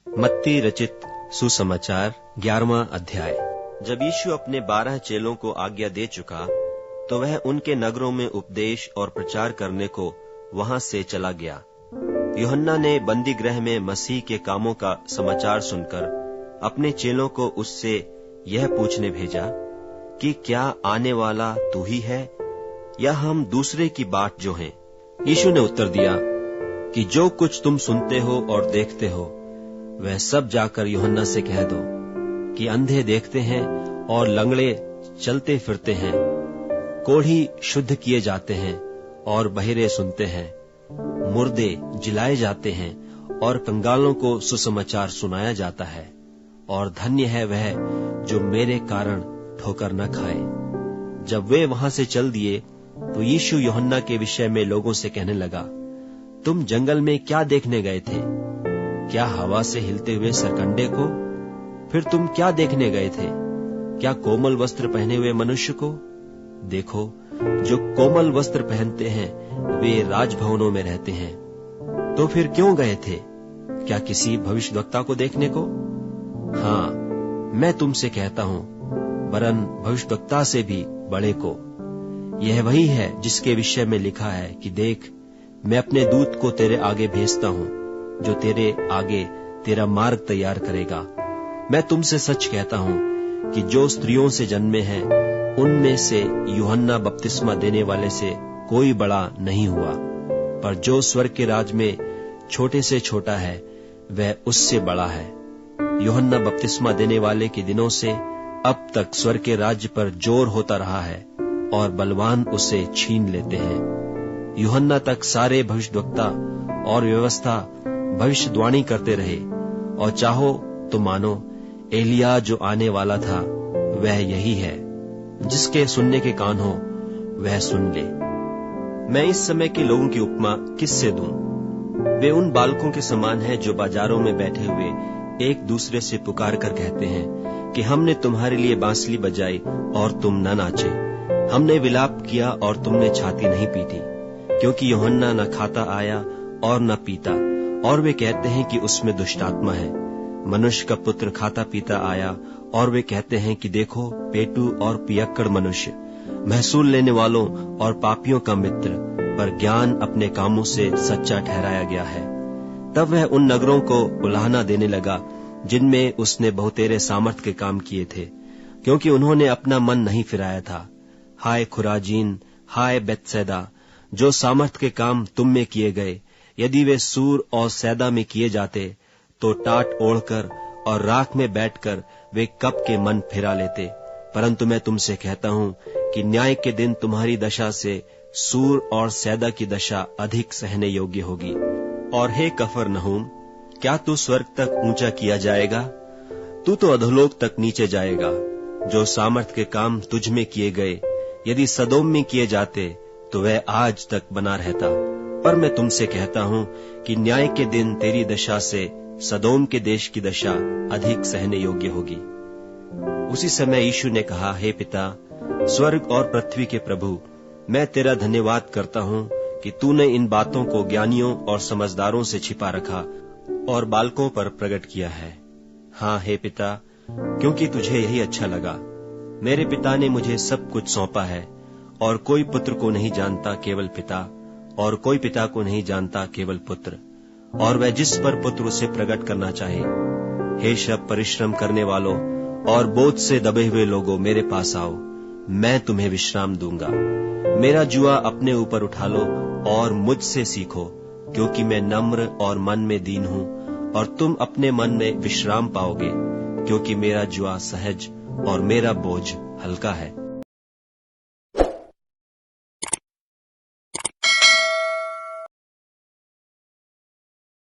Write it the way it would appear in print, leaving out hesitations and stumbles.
मत्ती रचित सुसमाचार 11वां अध्याय। जब यीशु अपने 12 चेलों को आज्ञा दे चुका तो वह उनके नगरों में उपदेश और प्रचार करने को वहां से चला गया। यूहन्ना ने बंदी गृह में मसीह के कामों का समाचार सुनकर अपने चेलों को उससे यह पूछने भेजा कि क्या आने वाला तू ही है या हम दूसरे की बाट जो हैं? यीशु ने उत्तर दिया कि जो कुछ तुम सुनते हो और देखते हो वह सब जाकर यूहन्ना से कह दो कि अंधे देखते हैं और लंगड़े चलते फिरते हैं, कोढ़ी शुद्ध किए जाते हैं और बहिरे सुनते हैं, मुर्दे जिलाए जाते हैं और कंगालों को सुसमाचार सुनाया जाता है। और धन्य है वह जो मेरे कारण ठोकर न खाए। जब वे वहां से चल दिए तो यीशु यूहन्ना के विषय में लोगों से कहने लगा, तुम जंगल में क्या देखने गए थे? क्या हवा से हिलते हुए सरकंडे को? फिर तुम क्या देखने गए थे? क्या कोमल वस्त्र पहने हुए मनुष्य को? देखो, जो कोमल वस्त्र पहनते हैं वे राजभवनों में रहते हैं। तो फिर क्यों गए थे? क्या किसी भविष्यद्वक्ता को देखने को? हाँ, मैं तुमसे कहता हूं, वरन भविष्यद्वक्ता से भी बड़े को। यह वही है जिसके विषय में लिखा है कि देख, मैं अपने दूत को तेरे आगे भेजता हूं, जो तेरे आगे तेरा मार्ग तैयार करेगा। मैं तुमसे सच कहता हूं कि जो स्त्रियों से जन्मे हैं उनमें से यूहन्ना बपतिस्मा देने वाले से कोई बड़ा नहीं हुआ, पर जो स्वर्ग के राज में छोटे से छोटा है वह उससे बड़ा है। यूहन्ना बपतिस्मा देने वाले के दिनों से अब तक स्वर्ग के राज्य पर जोर होता रहा है और बलवान उसे छीन लेते हैं। यूहन्ना तक सारे भविष्यद्वक्ता और व्यवस्था भविष्यवाणी करते रहे, और चाहो तो मानो एलिया जो आने वाला था वह यही है। जिसके सुनने के कान हो वह सुन ले। मैं इस समय के लोगों की उपमा किससे दूं? वे उन बालकों के समान हैं जो बाजारों में बैठे हुए एक दूसरे से पुकार कर कहते हैं कि हमने तुम्हारे लिए बांसुरी बजाई और तुम न नाचे, हमने विलाप किया और तुमने छाती नहीं पीटी, क्योंकि यूहन्ना न खाता आया और न पीता, और वे कहते हैं कि उसमें दुष्टात्मा है। मनुष्य का पुत्र खाता पीता आया और वे कहते हैं कि देखो, पेटू और पियक्कड़ मनुष्य, महसूल लेने वालों और पापियों का मित्र, पर ज्ञान अपने कामों से सच्चा ठहराया गया है। तब वह उन नगरों को उलाहना देने लगा जिनमें उसने बहुतेरे सामर्थ के काम किए थे, क्योंकि उन्होंने अपना मन नहीं फिराया था। हाय खुराजीन, हाय बेतसैदा, जो सामर्थ के काम तुम में किए गए, यदि वे सूर और सैदा में किए जाते तो टाट ओढ़कर और राख में बैठकर वे कब के मन फिरा लेते। परंतु मैं तुमसे कहता हूं कि न्याय के दिन तुम्हारी दशा से सूर और सैदा की दशा अधिक सहने योग्य होगी। और हे कफरनहूम, क्या तू स्वर्ग तक ऊंचा किया जाएगा? तू तो अधोलोक तक नीचे जाएगा। जो सामर्थ के काम तुझ में किए गए यदि सदोम में किए जाते तो वह आज तक बना रहता। पर मैं तुमसे कहता हूं कि न्याय के दिन तेरी दशा से सदोम के देश की दशा अधिक सहने योग्य होगी। उसी समय यीशु ने कहा, हे पिता, स्वर्ग और पृथ्वी के प्रभु, मैं तेरा धन्यवाद करता हूं कि तूने इन बातों को ज्ञानियों और समझदारों से छिपा रखा और बालकों पर प्रकट किया है। हाँ हे पिता, क्योंकि तुझे यही अच्छा लगा। मेरे पिता ने मुझे सब कुछ सौंपा है, और कोई पुत्र को नहीं जानता केवल पिता, और कोई पिता को नहीं जानता केवल पुत्र, और वह जिस पर पुत्र उसे प्रकट करना चाहे। हे सब परिश्रम करने वालों और बोझ से दबे हुए लोगों, मेरे पास आओ, मैं तुम्हें विश्राम दूंगा। मेरा जुआ अपने ऊपर उठा लो और मुझसे सीखो, क्योंकि मैं नम्र और मन में दीन हूं, और तुम अपने मन में विश्राम पाओगे, क्योंकि मेरा जुआ सहज और मेरा बोझ हल्का है।